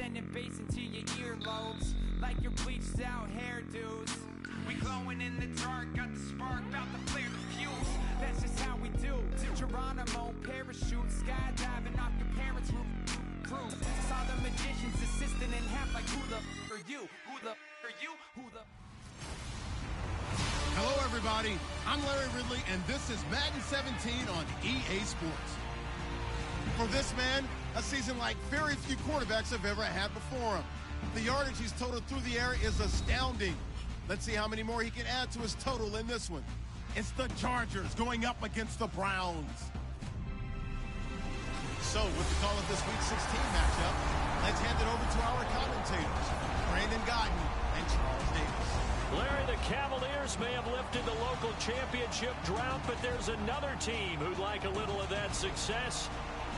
sending bass into your earlobes like your bleached out hairdos. We glowing in the dark, got the spark, about to flare the fuse. That's just how we do. Geronimo, parachute, skydiving off your parents' roof. Crew. Saw the magician's assistant in half like, who the are you? Who the are you? Who the... Hello, everybody. I'm Larry Ridley, and this is Madden 17 on EA Sports. For this man, a season like very few quarterbacks have ever had before him. The yardage he's totaled through the air is astounding. Let's see how many more he can add to his total in this one. It's the Chargers going up against the Browns. So, with the call of this Week 16 matchup, let's hand it over to our commentators, Brandon Gaudin and Charles Davis. Larry, the Cavaliers may have lifted the local championship drought, but there's another team who'd like a little of that success,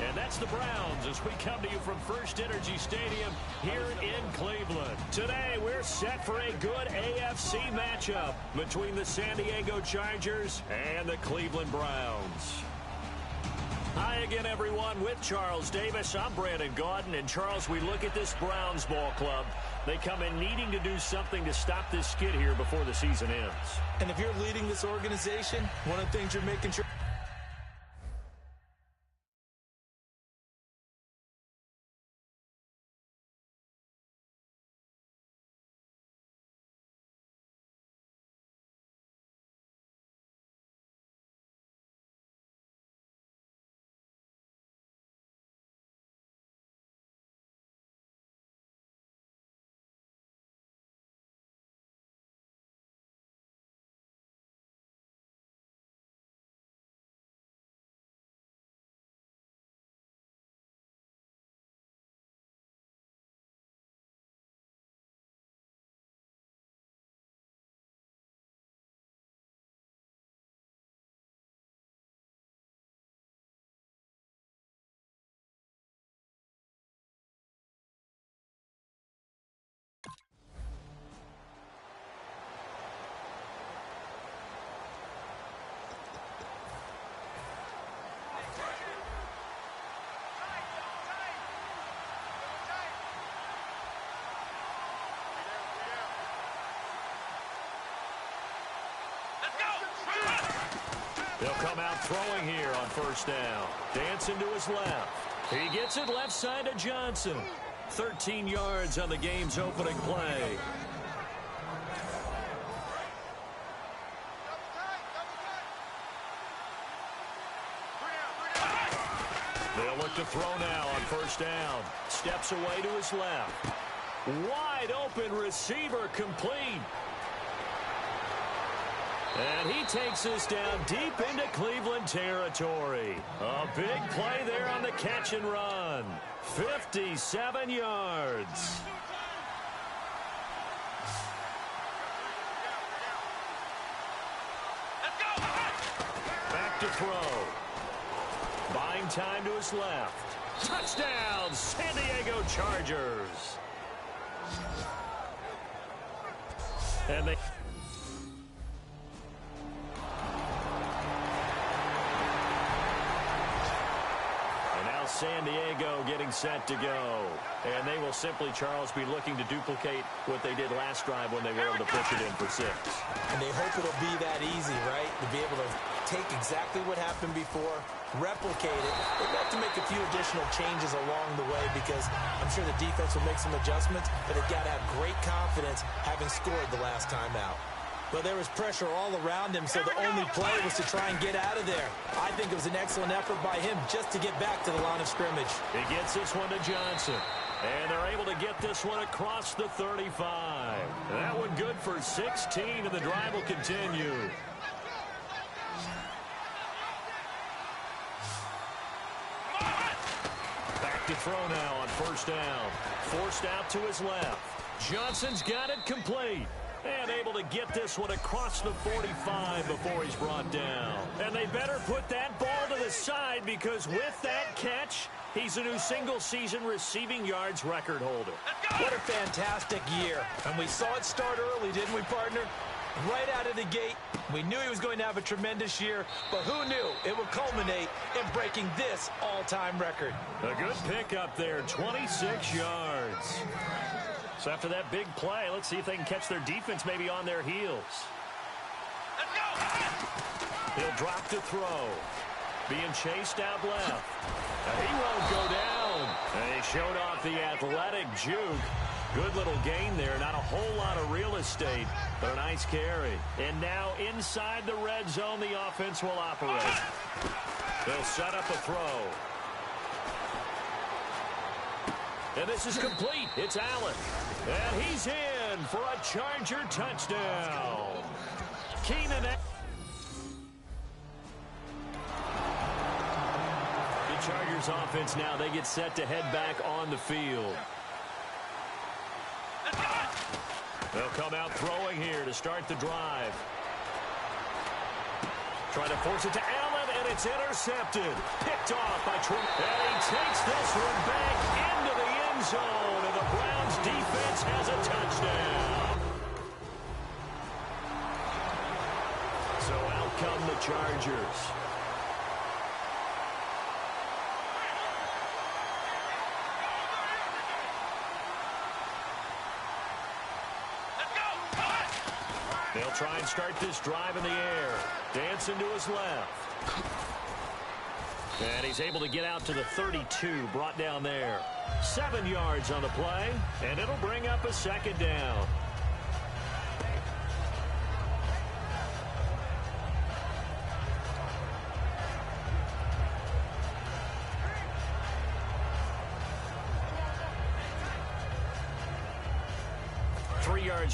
and that's the Browns as we come to you from First Energy Stadium here in Cleveland. Today, we're set for a good AFC matchup between the San Diego Chargers and the Cleveland Browns. Hi again, everyone, with Charles Davis. I'm Brandon Gaudin, and Charles, we look at this Browns ball club. They come in needing to do something to stop this skid here before the season ends. And if you're leading this organization, one of the things you're making sure... They'll come out throwing here on first down. Dancing to his left. He gets it left side to Johnson. 13 yards on the game's opening play. They'll look to throw now on first down. Steps away to his left. Wide open receiver complete. And he takes this down deep into Cleveland territory. A big play there on the catch and run. 57 yards. Back to throw. Buying time to his left. Touchdown, San Diego Chargers. And they... San Diego getting set to go. And they will simply, Charles, be looking to duplicate what they did last drive when they were able to push it in for 6. And they hope it'll be that easy, right? To be able to take exactly what happened before, replicate it. They've got to make a few additional changes along the way because I'm sure the defense will make some adjustments, but they've got to have great confidence having scored the last time out. But there was pressure all around him, so the only play was to try and get out of there. I think it was an excellent effort by him just to get back to the line of scrimmage. He gets this one to Johnson. And they're able to get this one across the 35. That one good for 16, and the drive will continue. Back to throw now on first down. Forced out to his left. Johnson's got it complete. And able to get this one across the 45 before he's brought down. And they better put that ball to the side because with that catch, he's a new single-season receiving yards record holder. What a fantastic year. And we saw it start early, didn't we, partner? Right out of the gate, we knew he was going to have a tremendous year, but who knew it would culminate in breaking this all-time record. A good pickup there, 26 yards. So after that big play, let's see if they can catch their defense maybe on their heels. Let's go! He'll drop to throw. Being chased out left. He won't go down. And he showed off the athletic juke. Good little gain there. Not a whole lot of real estate, but a nice carry. And now inside the red zone, the offense will operate. They'll set up a throw. And this is complete. It's Allen. And he's in for a Charger touchdown. Keenan. The Chargers offense now, they get set to head back on the field. They'll come out throwing here to start the drive. Trying to force it to Allen, and it's intercepted. Picked off by Trent. And he takes this one back into the end zone, and the Browns defense has a touchdown. So out come the Chargers. They'll try and start this drive in the air. Dancing to his left. And he's able to get out to the 32, brought down there. 7 yards on the play, and it'll bring up a second down.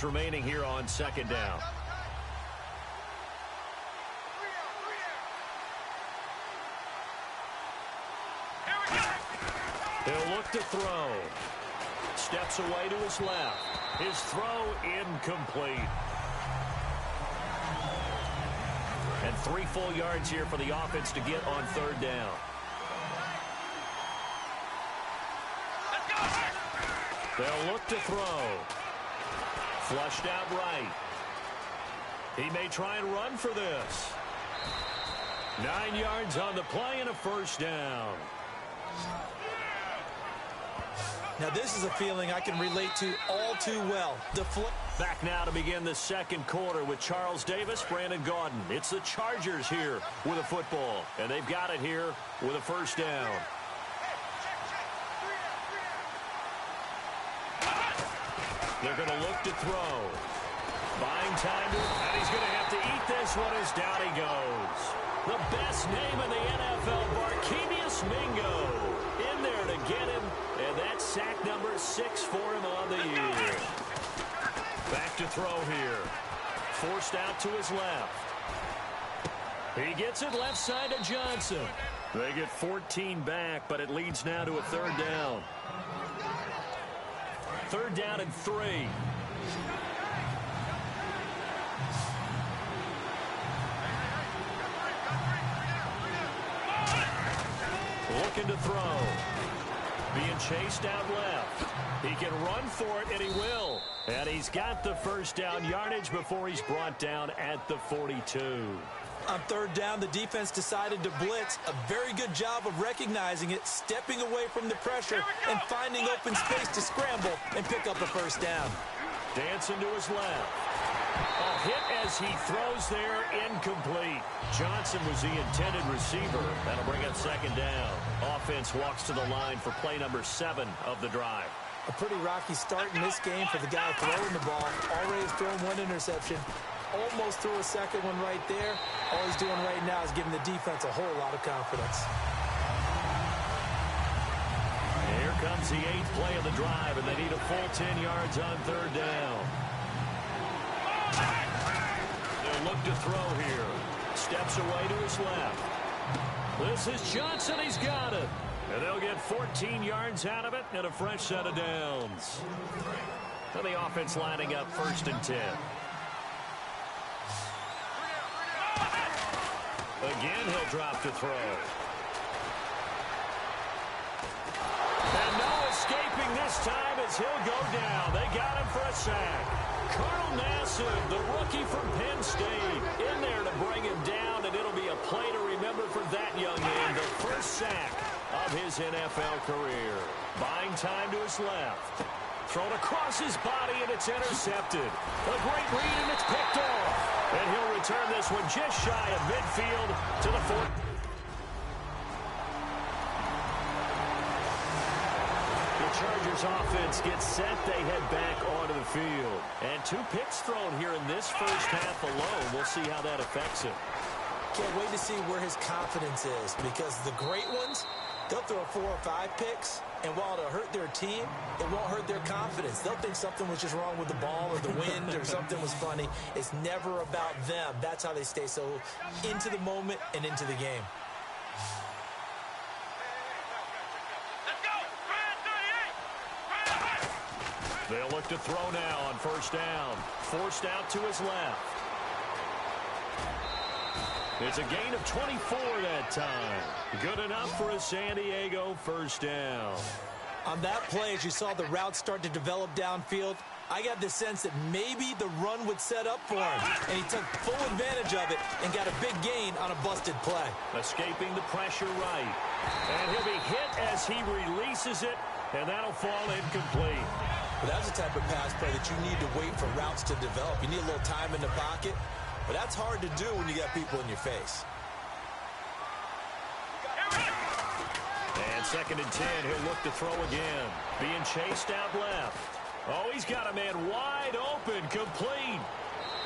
Remaining here on second down. He'll look to throw. Steps away to his left. His throw incomplete. And 3 full yards here for the offense to get on third down. They'll look to throw. Flushed out right. He may try and run for this. 9 yards on the play and a first down. Now this is a feeling I can relate to all too well. Back now to begin the second quarter with Charles Davis, Brandon Gaudin. It's the Chargers here with a football, and they've got it here with a first down. They're going to look to throw. Buying time, and he's going to have to eat this one as down he goes. The best name in the NFL, Barkevious Mingo, in there to get him, and that's sack number 6 for him on the year. Back to throw here. Forced out to his left. He gets it left side to Johnson. They get 14 back, but it leads now to a third down. Third down and 3. Looking to throw. Being chased out left. He can run for it, and he will. And he's got the first down yardage before he's brought down at the 42. On third down, the defense decided to blitz. A very good job of recognizing it, stepping away from the pressure, and finding open space to scramble and pick up a first down. Dancing to his left. A hit as he throws there, incomplete. Johnson was the intended receiver. That'll bring up second down. Offense walks to the line for play number 7 of the drive. A pretty rocky start in this game for the guy throwing the ball. Already has thrown 1 interception. Almost threw a second one right there. All he's doing right now is giving the defense a whole lot of confidence. Here comes the 8th play of the drive, and they need a full 10 yards on third down. They'll look to throw here. Steps away to his left. This is Johnson. He's got it. And they'll get 14 yards out of it and a fresh set of downs. And the offense lining up 1st and 10. Again, he'll drop to throw. And no escaping this time as he'll go down. They got him for a sack. Carl Nassib, the rookie from Penn State, in there to bring him down, and it'll be a play to remember for that young man. The first sack of his NFL career. Buying time to his left. Thrown across his body, and it's intercepted. A great read, and it's picked off. And he'll return this one just shy of midfield to the 4th. Chargers offense gets set. They head back onto the field. And 2 picks thrown here in this first half alone. We'll see how that affects him. Can't wait to see where his confidence is, because the great ones, they'll throw 4 or 5 picks, and while it'll hurt their team, it won't hurt their confidence. They'll think something was just wrong with the ball or the wind or something was funny. It's never about them. That's how they stay so into the moment and into the game. They'll look to throw now on first down. Forced out to his left. It's a gain of 24 that time. Good enough for a San Diego first down. On that play, as you saw the route start to develop downfield, I got the sense that maybe the run would set up for him. And he took full advantage of it and got a big gain on a busted play. Escaping the pressure right. And he'll be hit as he releases it, and that'll fall incomplete. But that's the type of pass play that you need to wait for routes to develop. You need a little time in the pocket, but that's hard to do when you got people in your face. And 2nd and 10, he'll look to throw again. Being chased out left. Oh, he's got a man wide open, complete.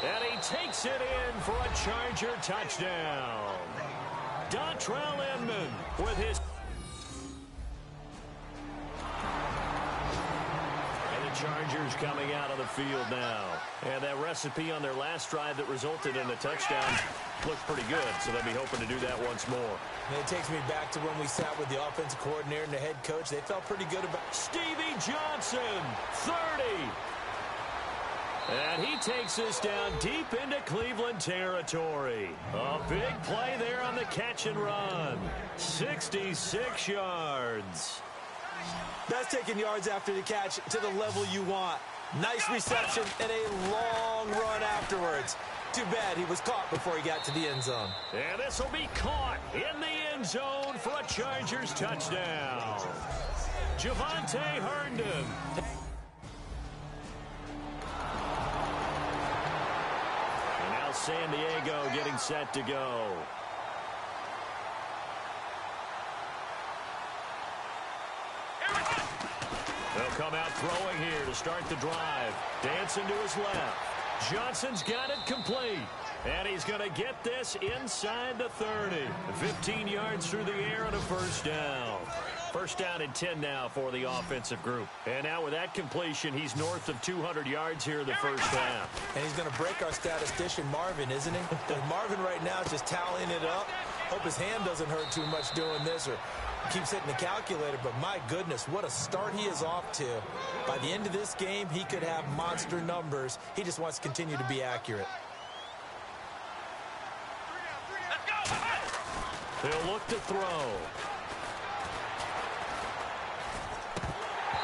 And he takes it in for a Charger touchdown. Dontrell Inman with his... Chargers coming out of the field now. And that recipe on their last drive that resulted in a touchdown looked pretty good, so they'll be hoping to do that once more. And it takes me back to when we sat with the offensive coordinator and the head coach. They felt pretty good about... Stevie Johnson, 30. And he takes us down deep into Cleveland territory. A big play there on the catch and run. 66 yards. That's taking yards after the catch to the level you want. Nice reception and a long run afterwards. Too bad he was caught before he got to the end zone. And this will be caught in the end zone for a Chargers touchdown. Javonte Herndon. And now San Diego getting set to go. They'll come out throwing here to start the drive. Dancing to his left. Johnson's got it complete. And he's going to get this inside the 30. 15 yards through the air and a first down. First down and 10 now for the offensive group. And now with that completion, he's north of 200 yards here in the first half. And he's going to break our statistician Marvin, isn't he? Marvin right now is just tallying it up. Hope his hand doesn't hurt too much doing this, or keeps hitting the calculator, but my goodness, what a start he is off to. By the end of this game, he could have monster numbers. He just wants to continue to be accurate. He'll look to throw.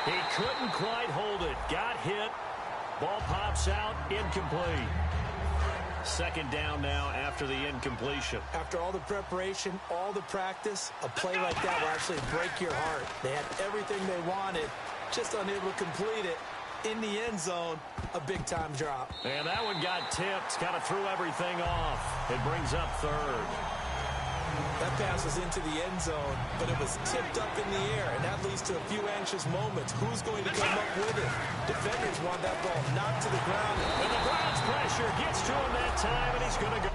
He couldn't quite hold it. Got hit. Ball pops out. Incomplete. Second down now after the incompletion. After all the preparation, all the practice, a play like that will actually break your heart. They had everything they wanted, just unable to complete it. In the end zone, a big-time drop. And that one got tipped. Kind of threw everything off. It brings up third. That pass was into the end zone, but it was tipped up in the air, and that leads to a few anxious moments. Who's going to come up with it? Defenders want that ball knocked to the ground. And the Browns pressure gets to him that time, and he's going to go.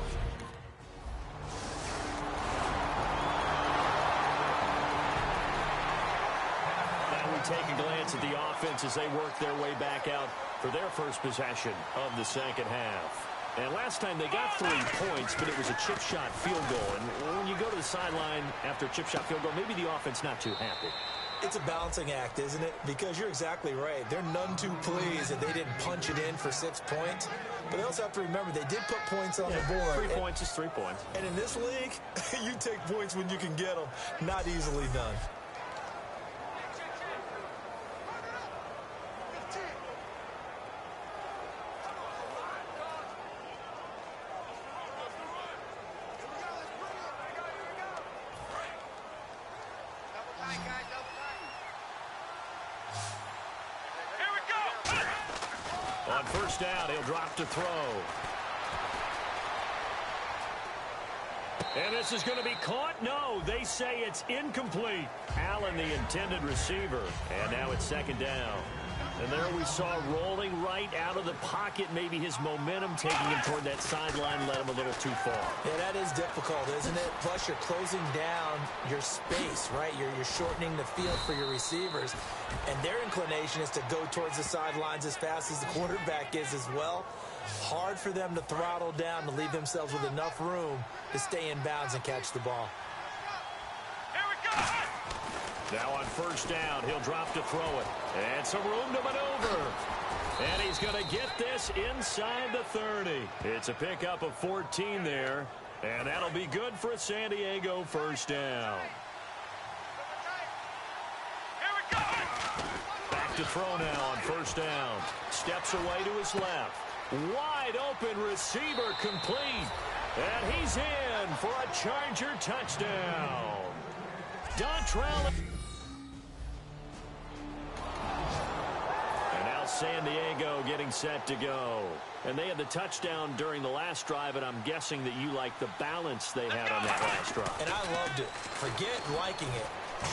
Now we take a glance at the offense as they work their way back out for their first possession of the second half. And last time they got 3 points, but it was a chip shot field goal. And when you go to the sideline after a chip shot field goal, maybe the offense not too happy. It's a balancing act, isn't it? Because you're exactly right. They're none too pleased that they didn't punch it in for 6 points. But they also have to remember they did put points on the board. 3 points is 3 points. And in this league, you take points when you can get them. Not easily done. first down, he'll drop to throw. And this is going to be caught. No, they say it's incomplete. Allen, the intended receiver. And now it's second down. And there we saw rolling right out of the pocket. Maybe his momentum taking him toward that sideline led him a little too far. Yeah, that is difficult, isn't it? Plus, you're closing down your space, right? You're shortening the field for your receivers. And their inclination is to go towards the sidelines as fast as the quarterback is as well. Hard for them to throttle down to leave themselves with enough room to stay in bounds and catch the ball. Here we go! Now on first down, he'll drop to throw it. And some room to maneuver. And he's going to get this inside the 30. It's a pickup of 14 there. And that'll be good for a San Diego first down. Here we go! Back to throw now on first down. Steps away to his left. Wide open receiver complete. And he's in for a Charger touchdown. Dontrell. And now San Diego getting set to go. And they had the touchdown during the last drive, and I'm guessing that you like the balance they had on that last drive. And I loved it. Forget liking it.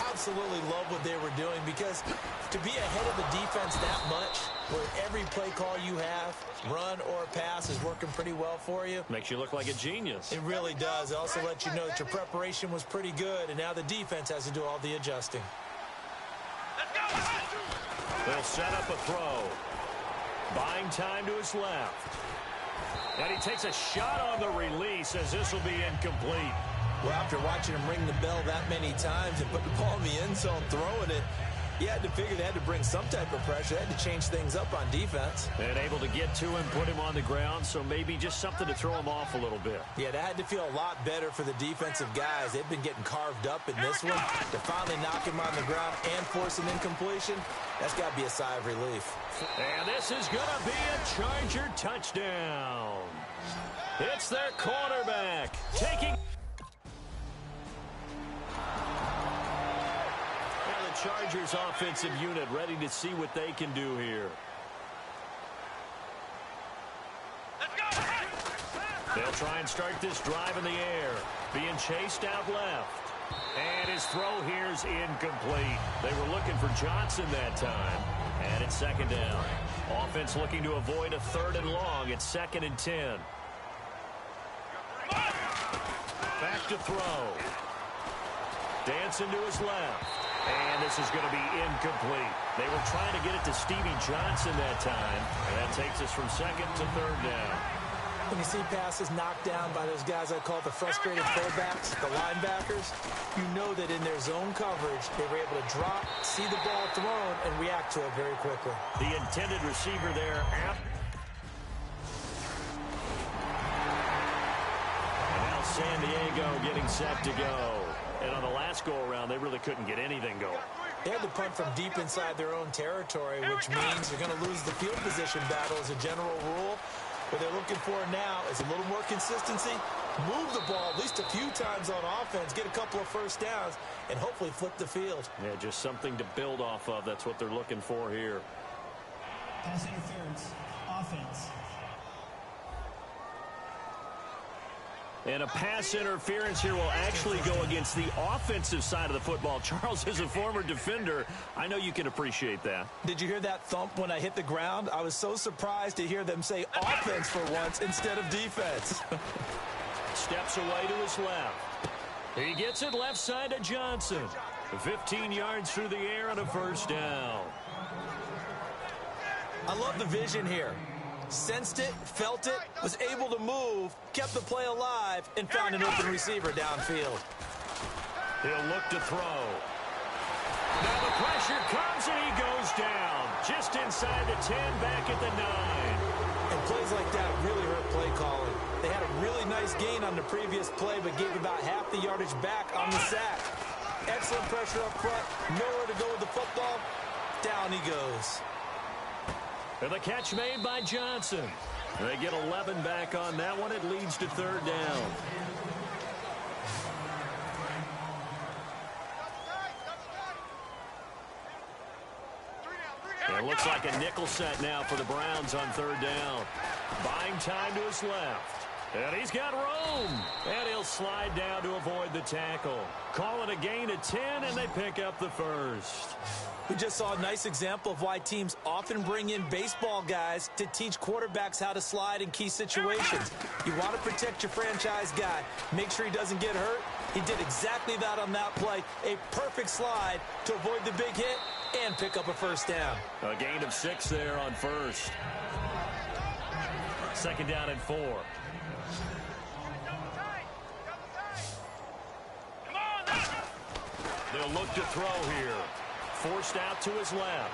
Absolutely love what they were doing, because to be ahead of the defense that much, where every play call you have, run or pass, is working pretty well for you. Makes you look like a genius. It really does. It also lets you know that your preparation was pretty good, and now the defense has to do all the adjusting. They'll set up a throw. Buying time to his left. And he takes a shot on the release, as this will be incomplete. Well, after watching him ring the bell that many times and put the ball in the end zone throwing it, you had to figure they had to bring some type of pressure. They had to change things up on defense. And able to get to him, put him on the ground, so maybe just something to throw him off a little bit. Yeah, that had to feel a lot better for the defensive guys. They've been getting carved up in this one. To finally knock him on the ground and force an incompletion, that's got to be a sigh of relief. And this is going to be a Charger touchdown. It's their quarterback taking... Chargers offensive unit ready to see what they can do here. They'll try and start this drive in the air. Being chased out left. And his throw here is incomplete. They were looking for Johnson that time. And it's second down. Offense looking to avoid a third and long. It's 2nd and 10. Back to throw. Dancing to his left. And this is going to be incomplete. They were trying to get it to Stevie Johnson that time. And that takes us from 2nd to 3rd down. When you see passes knocked down by those guys I call the frustrated fullbacks, the linebackers, you know that in their zone coverage, they were able to drop, see the ball thrown, and react to it very quickly. The intended receiver there. And now San Diego getting set to go. And on the last go-around, they really couldn't get anything going. They had to punt from deep inside their own territory, which means they're going to lose the field position battle as a general rule. What they're looking for now is a little more consistency, move the ball at least a few times on offense, get a couple of first downs, and hopefully flip the field. Yeah, just something to build off of. That's what they're looking for here. Pass interference, offense. And a pass interference here will actually go against the offensive side of the football. Charles is a former defender. I know you can appreciate that. Did you hear that thump when I hit the ground? I was so surprised to hear them say offense for once instead of defense. Steps away to his left. He gets it left side to Johnson. 15 yards through the air and a first down. I love the vision here. Sensed it, felt it, was able to move, kept the play alive, and found an open receiver downfield. He'll look to throw. Now the pressure comes and he goes down. Just inside the 10, back at the 9. And plays like that really hurt play calling. They had a really nice gain on the previous play, but gave about half the yardage back on the sack. Excellent pressure up front, nowhere to go with the football. Down he goes. And the catch made by Johnson. They get 11 back on that one. It leads to 3rd down. It looks like a nickel set now for the Browns on third down. Buying time to his left. And he's got room. And he'll slide down to avoid the tackle. Call it a gain of 10, and they pick up the first. We just saw a nice example of why teams often bring in baseball guys to teach quarterbacks how to slide in key situations. You want to protect your franchise guy. Make sure he doesn't get hurt. He did exactly that on that play. A perfect slide to avoid the big hit and pick up a first down. A gain of 6 there on first. Second down and 4. They'll look to throw here. Forced out to his left.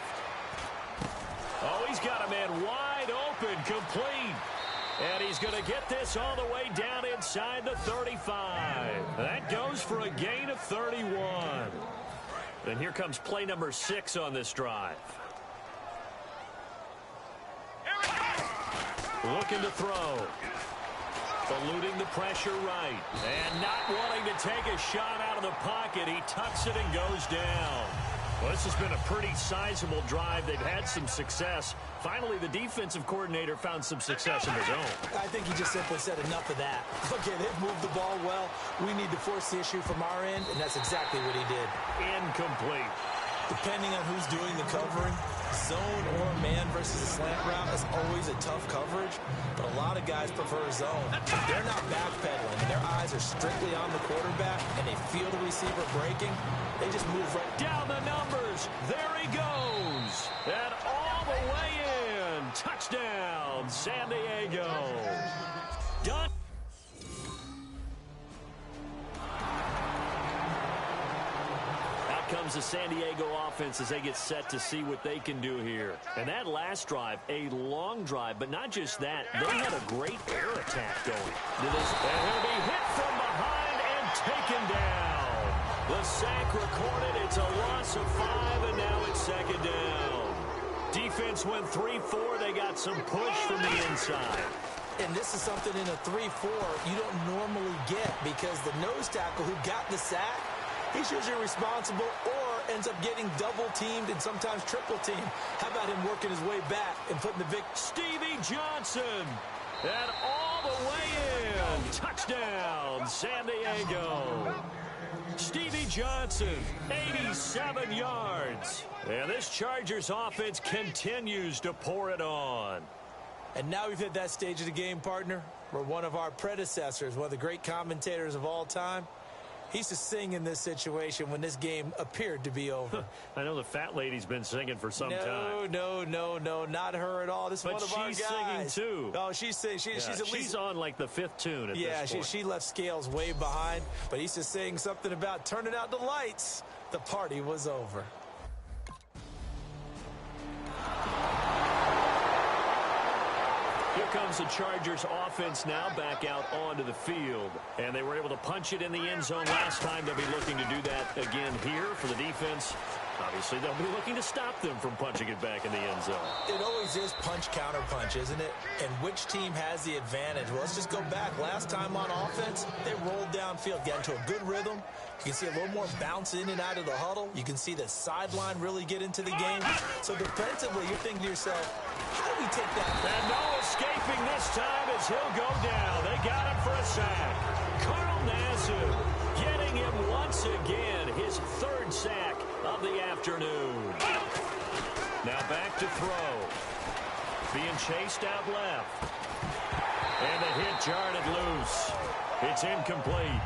Oh, he's got a man wide open, complete. And he's going to get this all the way down inside the 35. That goes for a gain of 31. And here comes play number 6 on this drive. Looking to throw. Eluding the pressure right. And not wanting to take a shot out of the pocket. He tucks it and goes down. Well, this has been a pretty sizable drive. They've had some success. Finally, the defensive coordinator found some success in his own. I think he just simply said enough of that. Okay, they've moved the ball well. We need to force the issue from our end, and that's exactly what he did. Incomplete. Depending on who's doing the covering, zone or man versus a slant route is always a tough coverage, but a lot of guys prefer zone. They're not backpedaling, and their eyes are strictly on the quarterback, and they feel the receiver breaking. They just move right down the numbers. There he goes. And all the way in. Touchdown, San Diego. Done. Comes the San Diego offense as they get set to see what they can do here. And that last drive, a long drive, but not just that. They had a great air attack going. And he'll be hit from behind and taken down. The sack recorded. It's a loss of 5, and now it's second down. Defense went 3-4. They got some push from the inside. And this is something in a 3-4 you don't normally get because the nose tackle who got the sack, he's usually responsible or ends up getting double-teamed and sometimes triple-teamed. How about him working his way back and putting the big Stevie Johnson. And all the way in. Touchdown, San Diego. Stevie Johnson, 87 yards. And this Chargers offense continues to pour it on. And now we've hit that stage of the game, partner, where one of our predecessors, one of the great commentators of all time, he used to sing in this situation when this game appeared to be over. I know the fat lady's been singing for some time. No, not her at all. This is one of our guys. But she's singing too. Oh, she's singing. She's on like the 5th tune at this point. She left Scales way behind. But he used to sing something about turning out the lights. The party was over. Here comes the Chargers offense now back out onto the field. And they were able to punch it in the end zone last time. They'll be looking to do that again here for the defense. Obviously, they'll be looking to stop them from punching it back in the end zone. It always is punch-counter-punch, isn't it? And which team has the advantage? Well, let's just go back. Last time on offense, they rolled downfield, got into a good rhythm. You can see a little more bounce in and out of the huddle. You can see the sideline really get into the game. So defensively, you're thinking to yourself, how do we take that? And no escaping this time as he'll go down. They got him for a sack. Carl Nassib getting him once again, his 3rd sack of the afternoon. Now back to throw. Being chased out left. And the hit jarred it loose. It's incomplete.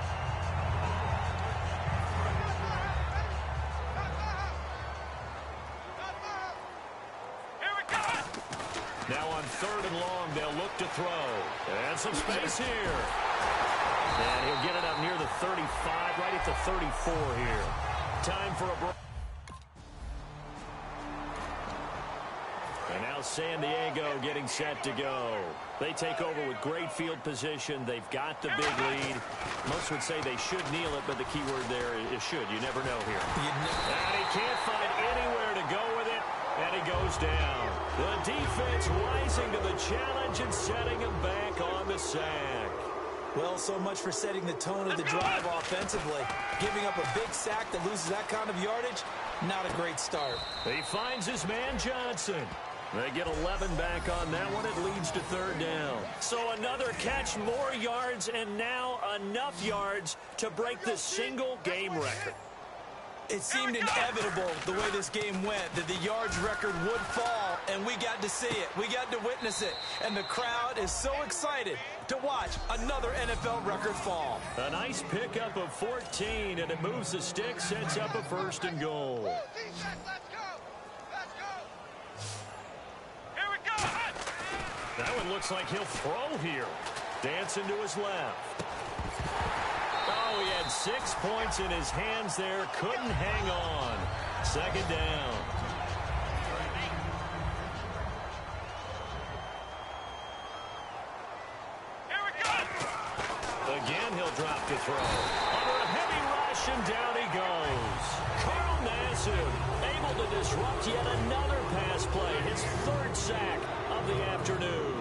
Now on 3rd and long, they'll look to throw. And some space here. And he'll get it up near the 35, right at the 34 here. Time for a break. And now San Diego getting set to go. They take over with great field position. They've got the big lead. Most would say they should kneel it, but the key word there is should. You never know here. And he can't find anywhere to go with it. And he goes down. The defense rising to the challenge and setting him back on the sack. Well, so much for setting the tone of the drive offensively. Giving up a big sack that loses that kind of yardage, not a great start. He finds his man Johnson. They get 11 back on that one. It leads to third down. So another catch, more yards, and now enough yards to break the single-game record. It seemed inevitable the way this game went that the yards record would fall, and we got to see it. We got to witness it. And the crowd is so excited to watch another NFL record fall. A nice pickup of 14, and it moves the stick, sets up a first and goal. That one looks like he'll throw here. Dancing to his left. Oh, he had 6 points in his hands there. Couldn't hang on. Second down. Here we go. Again, he'll drop to throw. Under a heavy rush, and down he goes. Carl Nassib able to disrupt yet another pass play. His third sack of the afternoon.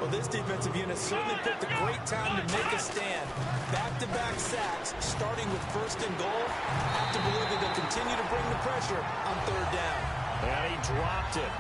Well, this defensive unit certainly picked a great time to make a stand. Back-to-back sacks, starting with first and goal. Have to believe that they'll continue to bring the pressure on third down. And he dropped it.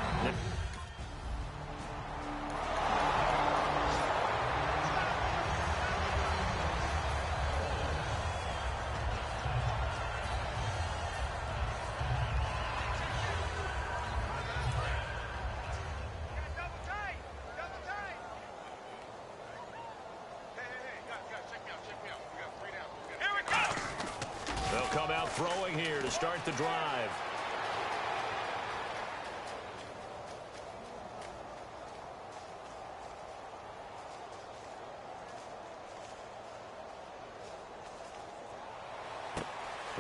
Throwing here to start the drive.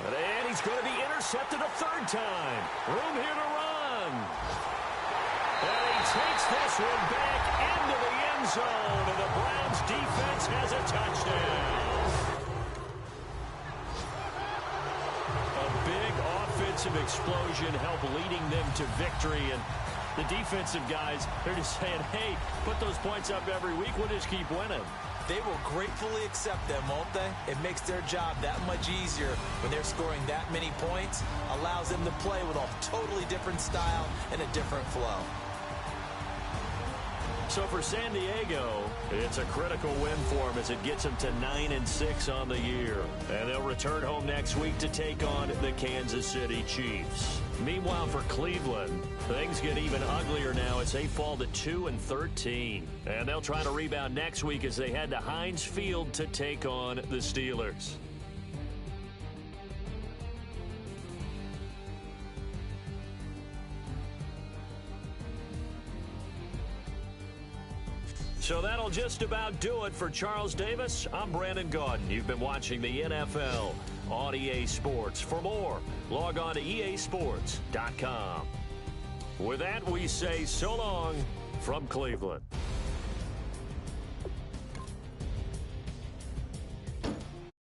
And he's going to be intercepted a third time. Room here to run. And he takes this one back into the end zone, and the Browns defense has a touchdown. Offensive explosion help leading them to victory, and the defensive guys, they're just saying, hey, put those points up every week, we'll just keep winning. They will gratefully accept them, won't they? It makes their job that much easier when they're scoring that many points, allows them to play with a totally different style and a different flow. So for San Diego, it's a critical win for them as it gets them to 9-6 on the year. And they'll return home next week to take on the Kansas City Chiefs. Meanwhile, for Cleveland, things get even uglier now as they fall to 2-13. And they'll try to rebound next week as they head to Heinz Field to take on the Steelers. So that'll just about do it for Charles Davis. I'm Brandon Gaudin. You've been watching the NFL on EA Sports. For more, log on to easports.com. With that, we say so long from Cleveland.